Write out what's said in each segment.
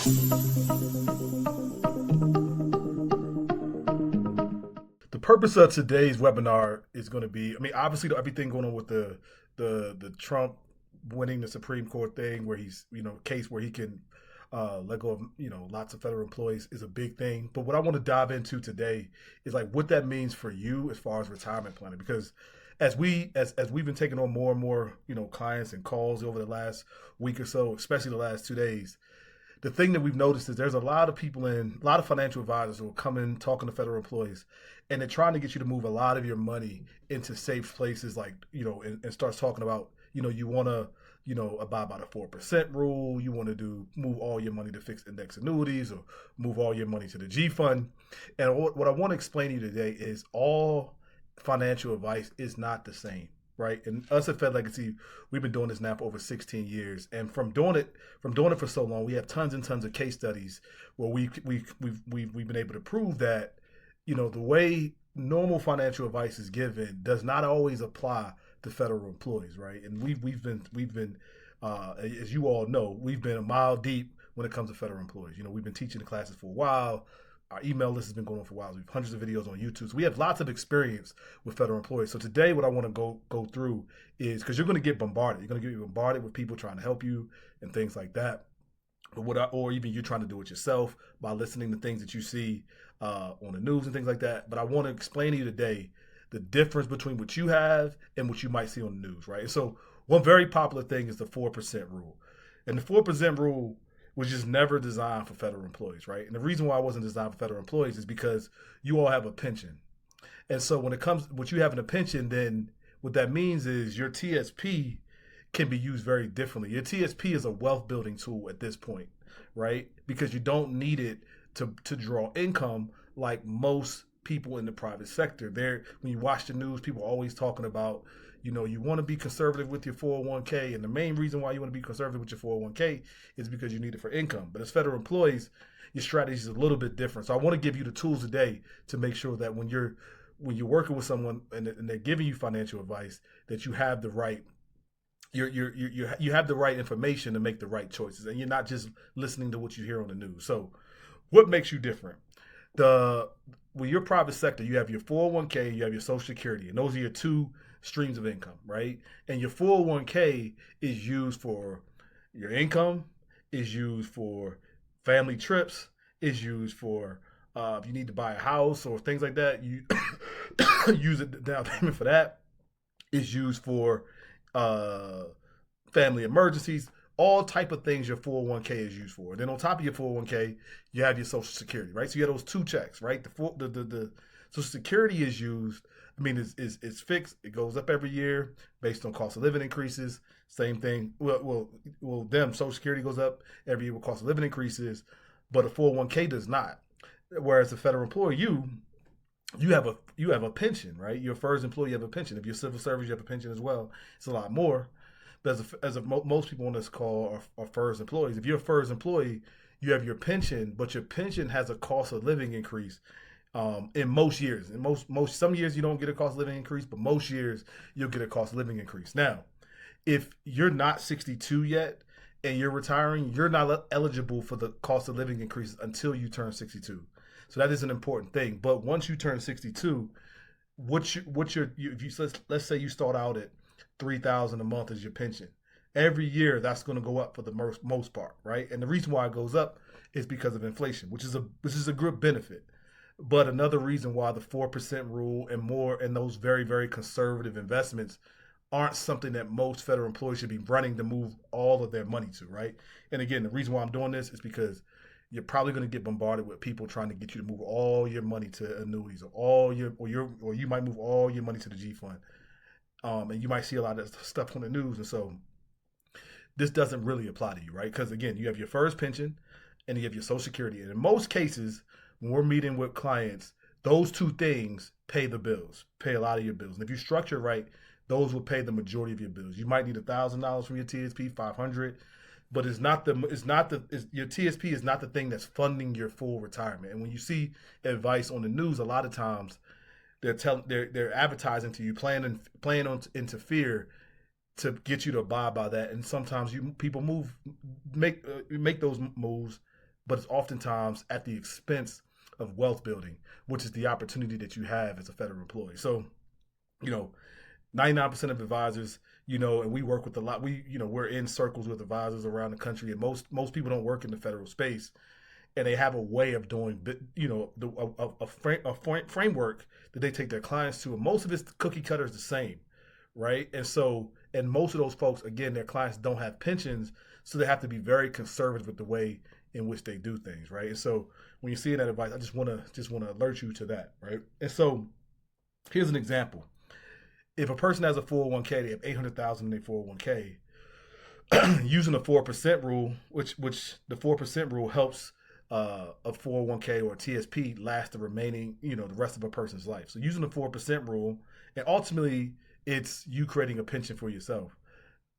The purpose of today's webinar is going to be, I mean, obviously everything going on with the Trump winning the Supreme Court thing, where he's, case where he can let go of, lots of federal employees is a big thing. But what I want to dive into today is like what that means for you as far as retirement planning, because as we've been taking on more and more, clients and calls over the last week or so, especially the last 2 days, the thing that we've noticed is there's a lot of people a lot of financial advisors who will come in talking to federal employees, and they're trying to get you to move a lot of your money into safe places, like, and starts talking about, you want to, abide by the 4% rule. You want to move all your money to fixed index annuities, or move all your money to the G fund. And what I want to explain to you today is all financial advice is not the same, right? And us at Fed Legacy, we've been doing this now for over 16 years, and from doing it for so long, we have tons and tons of case studies where we've been able to prove that, the way normal financial advice is given does not always apply to federal employees, right? And we've been as you all know, we've been a mile deep when it comes to federal employees. We've been teaching the classes for a while. Our email list has been going on for a while. We have hundreds of videos on YouTube. So we have lots of experience with federal employees. So today what I want to go through is, because you're going to get bombarded. You're going to get bombarded with people trying to help you and things like that. Or even you're trying to do it yourself by listening to things that you see on the news and things like that. But I want to explain to you today the difference between what you have and what you might see on the news, right? And so one very popular thing is the 4% rule. And the 4% rule was just never designed for federal employees, right? And the reason why it wasn't designed for federal employees is because you all have a pension. And so when it comes, what you have in a pension, then what that means is your TSP can be used very differently. Your TSP is a wealth building tool at this point, right? Because you don't need it to draw income like most people in the private sector. When you watch the news, people are always talking about, you want to be conservative with your 401k. And the main reason why you want to be conservative with your 401k is because you need it for income. But as federal employees, your strategy is a little bit different. So I want to give you the tools today to make sure that when you're working with someone and they're giving you financial advice, that you have the right you have the right information to make the right choices, and you're not just listening to what you hear on the news. So what makes you different? With your private sector, you have your 401k, you have your Social Security, and those are your two streams of income, right? And your 401k is used for your income, is used for family trips, is used for if you need to buy a house or things like that, you use it down payment for that. Is used for uh, family emergencies, all type of things your 401k is used for. And then on top of your 401k, you have your Social Security, right? So you have those two checks, right? The Social Security is used. I mean, it's fixed. It goes up every year based on cost of living increases. Same thing. Social Security goes up every year with cost of living increases, but a 401k does not. Whereas a federal employee, you have a pension, right? You're a FERS employee, you have a pension. If you're civil service, you have a pension as well. It's a lot more. But most people on this call are FERS employees. If you're a FERS employee, you have your pension, but your pension has a cost of living increase in most years. In most some years you don't get a cost of living increase, but most years you'll get a cost of living increase. Now, if you're not 62 yet and you're retiring, you're not eligible for the cost of living increase until you turn 62. So that is an important thing. But once you turn 62, let's say you start out at 3,000 a month as your pension. Every year that's going to go up for the most part, right? And the reason why it goes up is because of inflation, which is a good benefit. But another reason why the 4% rule and those very, very conservative investments aren't something that most federal employees should be running to move all of their money to, right? And again, the reason why I'm doing this is because you're probably going to get bombarded with people trying to get you to move all your money to annuities, or you might move all your money to the G fund, and you might see a lot of stuff on the news, and so this doesn't really apply to you, right? Because again, you have your first pension and you have your Social Security, and in most cases, when we're meeting with clients, those two things pay the bills, pay a lot of your bills, and if you structure right, those will pay the majority of your bills. You might need $1,000 from your TSP, 500, but your TSP is not the thing that's funding your full retirement. And when you see advice on the news, a lot of times they're advertising to you, playing on into fear to get you to abide by that. And sometimes people make those moves but it's oftentimes at the expense of wealth building, which is the opportunity that you have as a federal employee. So, you know, 99% of advisors, and we work with a lot. We're in circles with advisors around the country, and most people don't work in the federal space, and they have a way of doing, a framework that they take their clients to, and most of it's cookie cutter is the same, right? And most of those folks, again, their clients don't have pensions, so they have to be very conservative with the way in which they do things, right? And so when you see that advice, I just want to alert you to that, right? And so here's an example. If a person has a 401k, they have 800,000 in their 401k, using the 4% rule, which the 4% rule helps a 401k or a TSP last the remaining, the rest of a person's life. So using the 4% rule, and ultimately it's you creating a pension for yourself.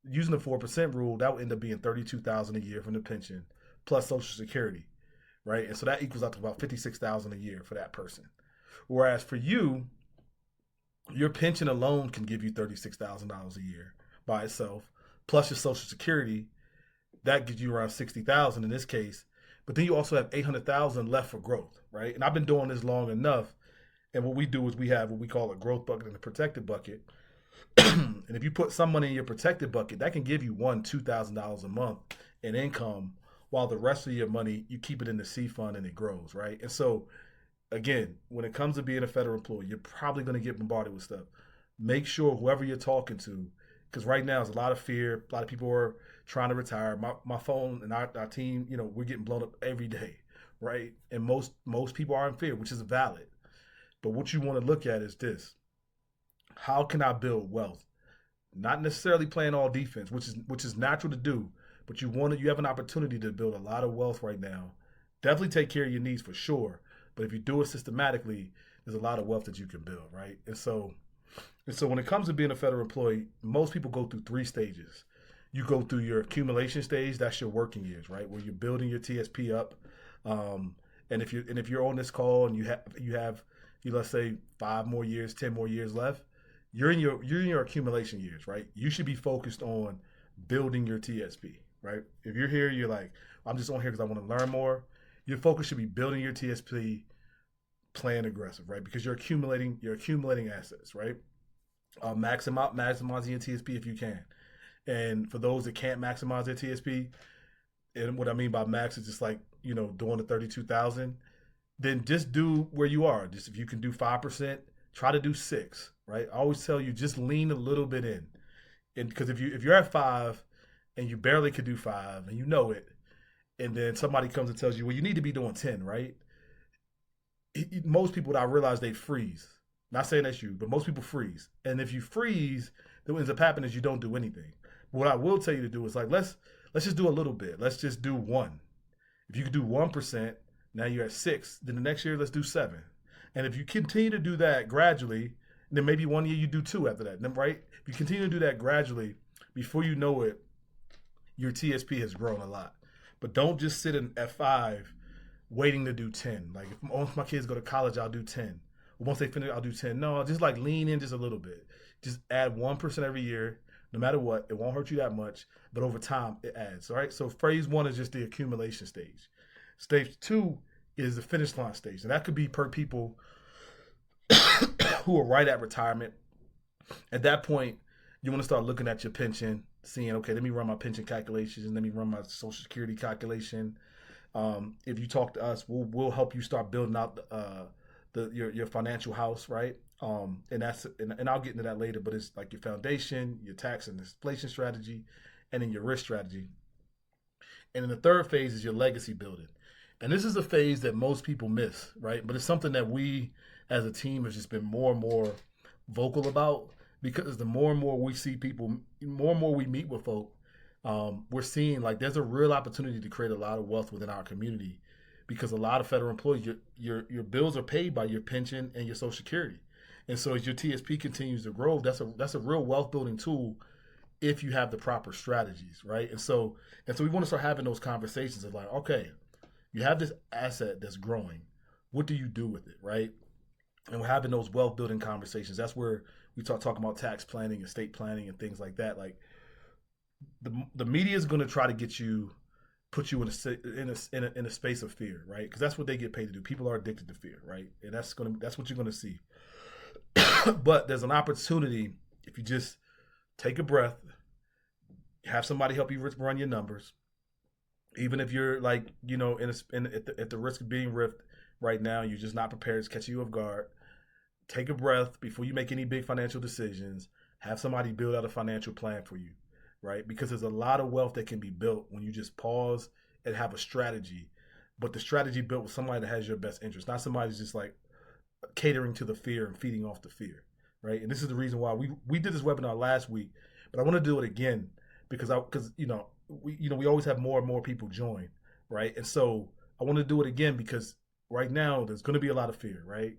Using the 4% rule, that would end up being 32,000 a year from the pension plus Social Security, right? And so that equals out to about 56,000 a year for that person. Whereas for you, your pension alone can give you $36,000 a year by itself, plus your Social Security, that gives you around 60,000 in this case. But then you also have 800,000 left for growth, right? And I've been doing this long enough. And what we do is we have what we call a growth bucket and a protected bucket. And if you put some money in your protected bucket, that can give you $2,000 a month in income, while the rest of your money, you keep it in the C fund and it grows, right? And so, again, when it comes to being a federal employee, you're probably going to get bombarded with stuff. Make sure whoever you're talking to, because right now there's a lot of fear. A lot of people are trying to retire. My phone and our team, we're getting blown up every day, right? And most people are in fear, which is valid. But what you want to look at is this: how can I build wealth? Not necessarily playing all defense, which is natural to do, but you have an opportunity to build a lot of wealth right now. Definitely take care of your needs for sure, but if you do it systematically, there's a lot of wealth that you can build, right? And so when it comes to being a federal employee, most people go through 3 stages. You go through your accumulation stage, that's your working years, right, where you're building your TSP up. And if you're on this call and you have let's say 5 more years, 10 more years left, you're in your accumulation years, right? You should be focused on building your TSP, right? If you're here, you're like, I'm just on here because I want to learn more. Your focus should be building your TSP, playing aggressive, right? Because you're accumulating assets, right? Maximizing your TSP if you can. And for those that can't maximize their TSP, and what I mean by max is just like, doing the 32,000, then just do where you are. Just if you can do 5%, try to do 6, right? I always tell you, just lean a little bit in. And because if you're at 5 and you barely could do 5 and you know it, and then somebody comes and tells you, well, you need to be doing 10, right? Most people, I realize, they freeze. Not saying that's you, but most people freeze. And if you freeze, then what ends up happening is you don't do anything. What I will tell you to do is like, let's just do a little bit. Let's just do 1. If you could do 1%, now you're at 6. Then the next year, let's do 7. And if you continue to do that gradually, then maybe one year you do 2 after that, right? If you continue to do that gradually, before you know it, your TSP has grown a lot. But don't just sit at 5 waiting to do 10. Like, if once my kids go to college, I'll do 10. Once they finish, I'll do 10. No, just like lean in just a little bit. Just add 1% every year. No matter what, it won't hurt you that much, but over time it adds, all right? So phase 1 is just the accumulation stage. Stage 2 is the finish line stage. And that could be per people who are right at retirement. At that point, you want to start looking at your pension, seeing, okay, let me run my pension calculations, and let me run my Social Security calculation. If you talk to us, we'll help you start building out your financial house, right? And I'll get into that later, but it's like your foundation, your tax and inflation strategy, and then your risk strategy. And then the third phase is your legacy building. And this is a phase that most people miss, right? But it's something that we as a team have just been more and more vocal about, because the more and more we see people, more and more we meet with folk, we're seeing like there's a real opportunity to create a lot of wealth within our community, because a lot of federal employees, your bills are paid by your pension and your Social Security. And so as your TSP continues to grow, that's a real wealth building tool if you have the proper strategies, right? And so we want to start having those conversations of like, okay, you have this asset that's growing. What do you do with it, right? And we're having those wealth building conversations. That's where we talking about tax planning, estate planning, and things like that. Like the media is going to try to get you put you in a space of fear, right? Because that's what they get paid to do. People are addicted to fear, right? And that's what you're gonna see. But there's an opportunity if you just take a breath, have somebody help you run your numbers, even if you're like at the risk of being ripped right now, you're just not prepared. It's catching you off guard. Take a breath before you make any big financial decisions. Have somebody build out a financial plan for you, right? Because there's a lot of wealth that can be built when you just pause and have a strategy. But the strategy built with somebody that has your best interest, not somebody who's just like catering to the fear and feeding off the fear, right? And this is the reason why we did this webinar last week, but I want to do it again because we always have more and more people join, right? And so I want to do it again because right now there's going to be a lot of fear, right?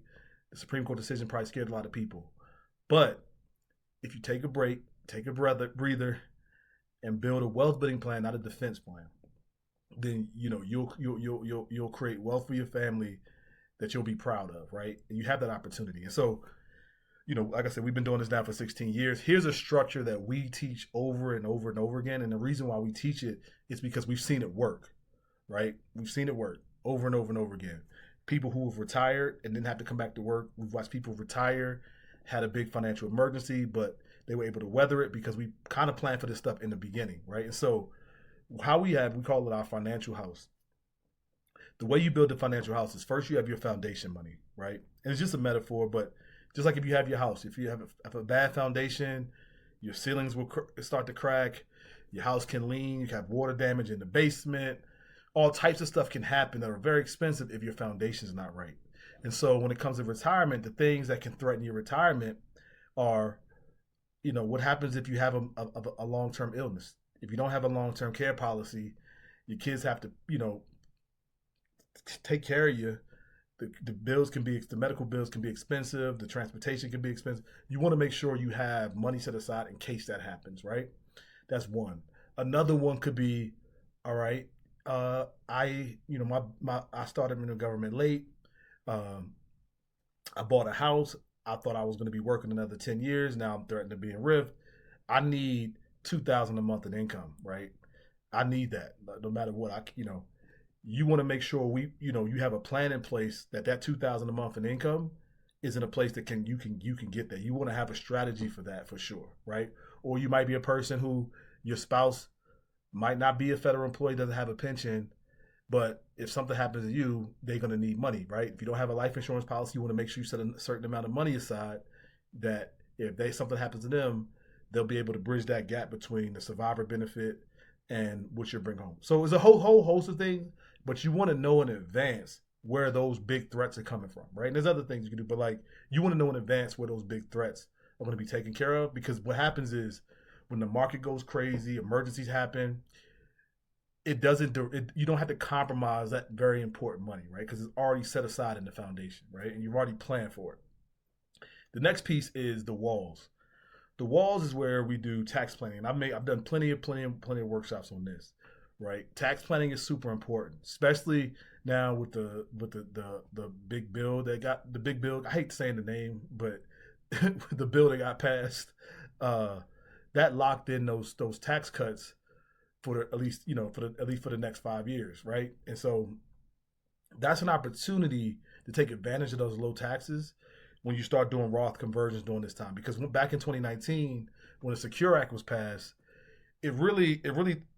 The Supreme Court decision probably scared a lot of people, but if you take a break, take a breather, and build a wealth building plan, not a defense plan, then you'll create wealth for your family that you'll be proud of, right? And you have that opportunity. And so, like I said, we've been doing this now for 16 years. Here's a structure that we teach over and over and over again. And the reason why we teach it is because we've seen it work, right? We've seen it work over and over and over again. People who have retired and didn't have to come back to work. We've watched people retire, had a big financial emergency, but they were able to weather it because we kind of planned for this stuff in the beginning, right? And so how we call it our financial house. The way you build the financial house is first you have your foundation money, right? And it's just a metaphor, but just like if you have your house, if you have a bad foundation, your ceilings will start to crack, your house can lean, you have water damage in the basement, all types of stuff can happen that are very expensive if your foundation is not right. And so when it comes to retirement, the things that can threaten your retirement are, what happens if you have a long-term illness? If you don't have a long-term care policy, your kids have to, take care of you. The medical bills can be expensive. The transportation can be expensive. You want to make sure you have money set aside in case that happens, right? That's one. Another one could be, all right, I started in the government late. I bought a house. I thought I was going to be working another 10 years. Now I'm threatening to be in RIF. I need $2,000 a month in income, right? I need that no matter what. You want to make sure you have a plan in place that $2,000 a month in income is in a place that you can get that. You want to have a strategy for that for sure, right? Or you might be a person who your spouse might not be a federal employee, doesn't have a pension, but if something happens to you, they're going to need money, right? If you don't have a life insurance policy, you want to make sure you set a certain amount of money aside that if something happens to them, they'll be able to bridge that gap between the survivor benefit and what you bring home. So it's a whole host of things, but you want to know in advance where those big threats are coming from, right? And there's other things you can do, but you want to know in advance where those big threats are going to be taken care of, because what happens is when the market goes crazy, emergencies happen, you don't have to compromise that very important money, right? Because it's already set aside in the foundation, right? And you've already planned for it. The next piece is the walls. The walls is where we do tax planning. And I've done plenty of workshops on this, right? Tax planning is super important, especially now with the big bill that got the big bill. I hate saying the name, but the bill that got passed that locked in those tax cuts for at least for the next 5 years, right? And so that's an opportunity to take advantage of those low taxes when you start doing Roth conversions during this time. Because back in 2019, when the Secure Act was passed, it really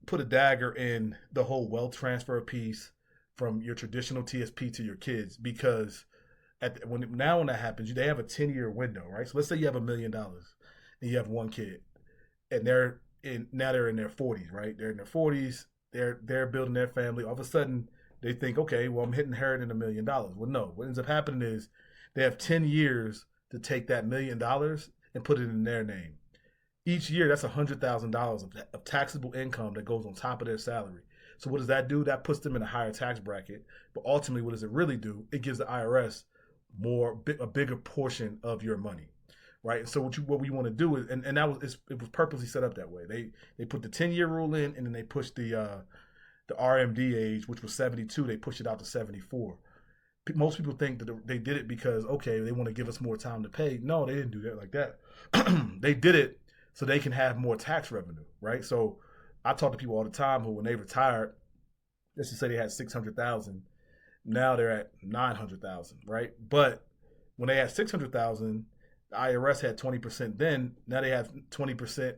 put a dagger in the whole wealth transfer piece from your traditional TSP to your kids. Because when that happens, they have a 10-year window, right? So let's say you have $1 million and you have one kid, and they're in their 40s, right? They're in their 40s. They're building their family. All of a sudden, they think, okay, well, I'm inheriting $1 million. Well, no. What ends up happening is they have 10 years to take that $1 million and put it in their name. Each year, that's $100,000 of taxable income that goes on top of their salary. So what does that do? That puts them in a higher tax bracket. But ultimately, what does it really do? It gives the IRS a bigger portion of your money, right? So what we want to do is, and it was purposely set up that way. They put the 10-year rule in, and then they pushed the RMD age, which was 72. They pushed it out to 74. Most people think that they did it because, okay, they want to give us more time to pay. No, they didn't do that like that. They did it so they can have more tax revenue, right? So I talk to people all the time who, when they retired, let's just say they had 600,000. Now they're at 900,000, right? But when they had 600,000, the IRS had 20%. Then now they have 20%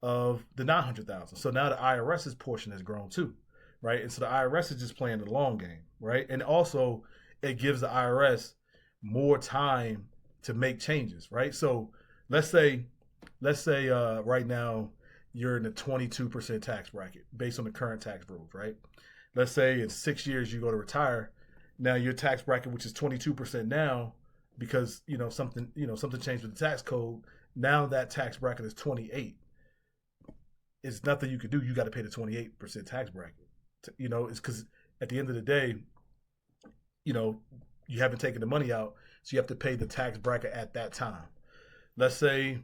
of the 900,000. So now the IRS's portion has grown too, right? And so the IRS is just playing the long game, right? And also it gives the IRS more time to make changes, right? So let's say right now you're in the 22% tax bracket based on the current tax rules, right? Let's say in 6 years you go to retire. Now your tax bracket, which is 22% now, because something changed with the tax code. Now that tax bracket is 28. It's nothing you could do. You got to pay the 28% tax bracket. It's because at the end of the day, you know, you haven't taken the money out, so you have to pay the tax bracket at that time. Let's say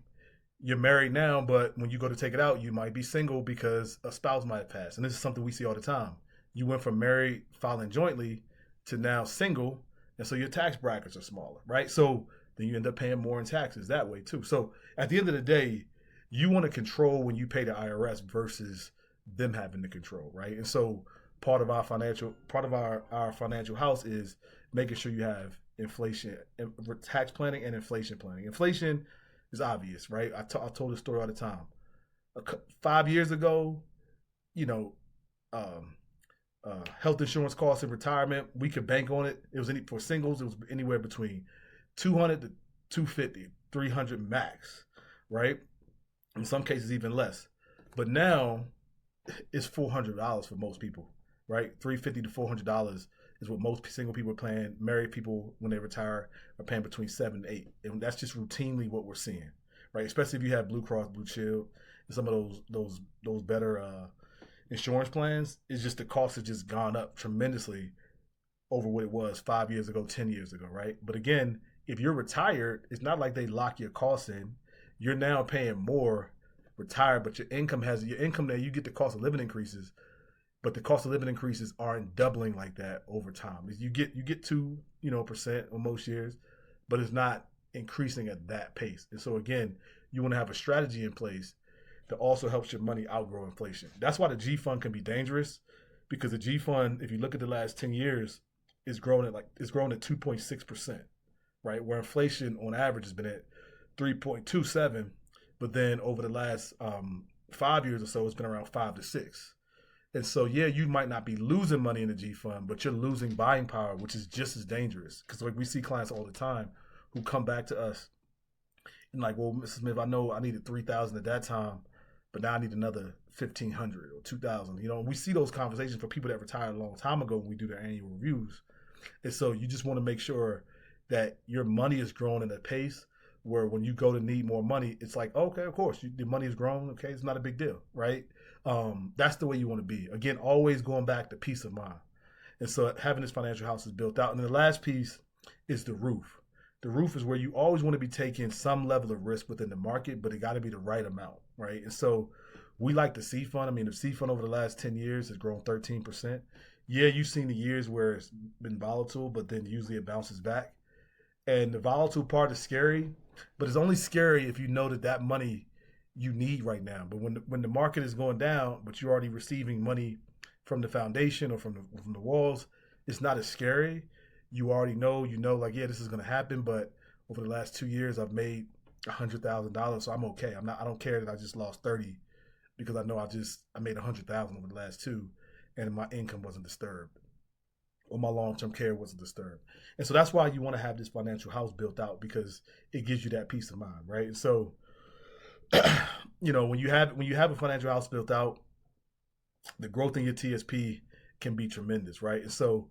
you're married now, but when you go to take it out, you might be single because a spouse might have passed. And this is something we see all the time. You went from married filing jointly to now single, and so your tax brackets are smaller, right? So then you end up paying more in taxes that way too. So at the end of the day, you want to control when you pay the IRS versus them having the control, right? And so part of our financial house is making sure you have inflation, tax planning, and inflation planning. Inflation is obvious, right? I told this story all the time. 5 years ago, you know, um, health insurance costs in retirement, we could bank on it. It was for singles, it was anywhere between 200 to 250, 300 max, right? In some cases, even less. But now it's $400 for most people, right? $350 to $400 is what most single people are paying. Married people, when they retire, are paying between 7 and 8, and that's just routinely what we're seeing, right? Especially if you have Blue Cross Blue Shield and some of those better insurance plans. Is just the cost has just gone up tremendously over what it was 5 years ago, 10 years ago, right? But again, if you're retired, it's not like they lock your costs in. You're now paying more retired, but your income there. You get the cost of living increases, but the cost of living increases aren't doubling like that over time. You get 2% on most years, but it's not increasing at that pace. And so again, you want to have a strategy in place that also helps your money outgrow inflation. That's why the G fund can be dangerous, because the G fund, if you look at the last 10 years, is growing at 2.6%, right? Where inflation on average has been at 3.27, but then over the last 5 years or so, it's been around 5 to 6. And so, yeah, you might not be losing money in the G fund, but you're losing buying power, which is just as dangerous. Because like we see clients all the time who come back to us and like, well, Mrs. Smith, I know I needed 3,000 at that time, but now I need another 1,500 or 2,000. We see those conversations for people that retired a long time ago when we do their annual reviews. And so you just want to make sure that your money is growing at a pace where when you go to need more money, it's like, okay, of course, the money has grown. Okay, it's not a big deal, right? That's the way you want to be. Again, always going back to peace of mind. And so having this financial house is built out. And then the last piece is the roof. The roof is where you always want to be taking some level of risk within the market, but it got to be the right amount, right? And so we like the C fund. I mean, the C fund over the last 10 years has grown 13%. Yeah, you've seen the years where it's been volatile, but then usually it bounces back. And the volatile part is scary, but it's only scary if you know that money you need right now. But when the market is going down, but you're already receiving money from the foundation or from the walls, it's not as scary. You already know, like, yeah, this is going to happen. But over the last 2 years, I've made $100,000, so I'm okay. I don't care that I just lost 30, because I know I made 100,000 over the last 2, and my income wasn't disturbed, or my long-term care wasn't disturbed. And so that's why you want to have this financial house built out, because it gives you that peace of mind, right? And so, when you have a financial house built out, the growth in your TSP can be tremendous, right? And so,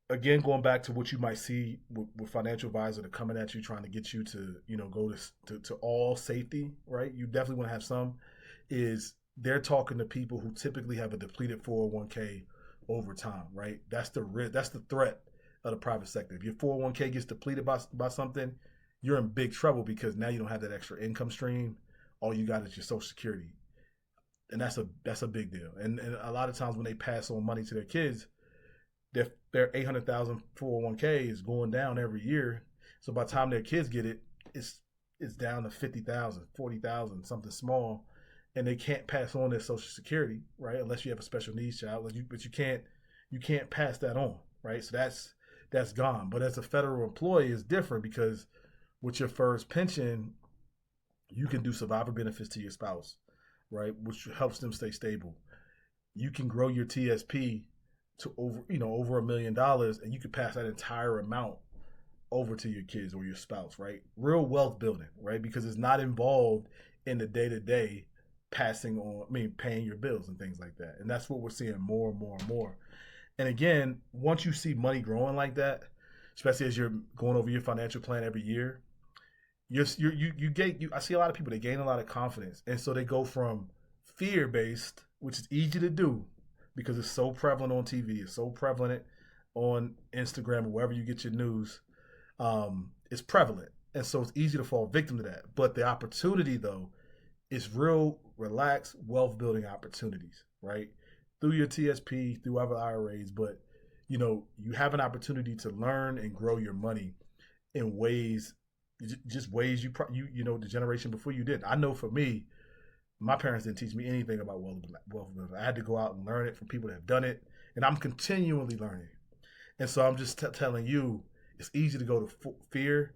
again, going back to what you might see with financial advisors that are coming at you, trying to get you to, go to all safety, right? You definitely want to have some. Is they're talking to people who typically have a depleted 401k over time, right? That's the risk. That's the threat of the private sector. If your 401k gets depleted by something, you're in big trouble, because now you don't have that extra income stream. All you got is your Social Security, and that's a big deal. And a lot of times when they pass on money to their kids, their 800,000 401k is going down every year. So by the time their kids get it, it's down to 50,000, 40,000, something small. and they can't pass on their Social Security, right? Unless you have a special needs child, but you can't pass that on, right? So that's gone. But as a federal employee, it's different because with your FERS pension, you can do survivor benefits to your spouse, right? Which helps them stay stable. You can grow your TSP to over $1 million, and you can pass that entire amount over to your kids or your spouse, right? Real wealth building, right? Because it's not involved in the day to day passing on, paying your bills and things like that. And that's what we're seeing more and more and more. And again, once you see money growing like that, especially as you're going over your financial plan every year, I see a lot of people, they gain a lot of confidence, and so they go from fear based, which is easy to do because it's so prevalent on TV, it's so prevalent on Instagram or wherever you get your news. It's prevalent, and so it's easy to fall victim to that. But the opportunity, though, is real relaxed wealth building opportunities, right? Through your TSP, through other IRAs, but you have an opportunity to learn and grow your money in ways, just ways the generation before you did. I know for me, my parents didn't teach me anything about wealth building. I had to go out and learn it from people that have done it, and I'm continually learning. And so I'm just telling you, it's easy to go to fear,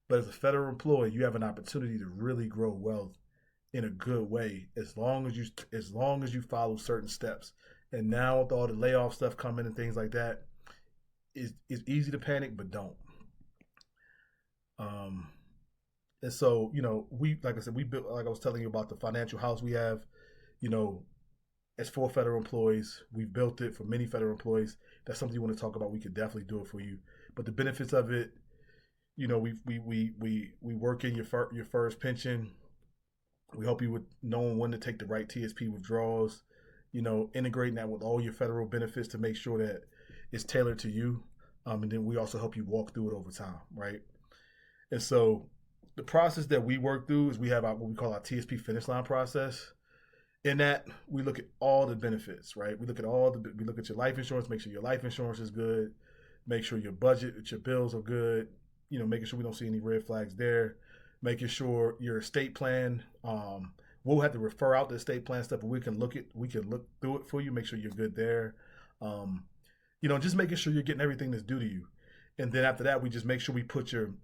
but as a federal employee, you have an opportunity to really grow wealth in a good way as long as you follow certain steps. And now with all the layoff stuff coming and things like that, it's easy to panic, but don't. And so, like I said, we built, like I was telling you about the financial house we have, as for federal employees. We've built it for many federal employees. That's something you want to talk about, we could definitely do it for you. But the benefits of it, we work in your first pension. We help you with knowing when to take the right TSP withdrawals, integrating that with all your federal benefits to make sure that it's tailored to you. And then we also help you walk through it over time, right? And so the process that we work through is we have what we call our TSP finish line process. In that, we look at all the benefits, right? We look at your life insurance, make sure your life insurance is good, make sure your budget, your bills are good, making sure we don't see any red flags there, making sure your estate plan, we'll have to refer out the estate plan stuff, but we can look through it for you, make sure you're good there. Just making sure you're getting everything that's due to you. And then after that, we just make sure we put your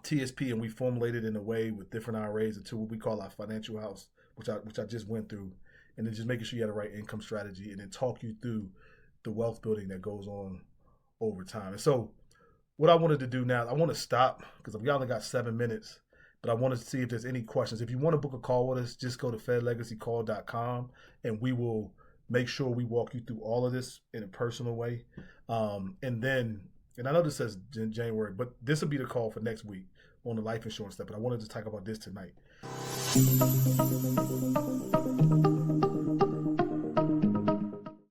TSP and we formulate it in a way with different IRAs into what we call our financial house, which I just went through, and then just making sure you have the right income strategy, and then talk you through the wealth building that goes on over time. And so what I wanted to do now, I want to stop because we only got 7 minutes, but I wanted to see if there's any questions. If you want to book a call with us, just go to fedlegacycall.com, and we will make sure we walk you through all of this in a personal way. And I know this says January, but this will be the call for next week on the life insurance stuff. But I wanted to talk about this tonight.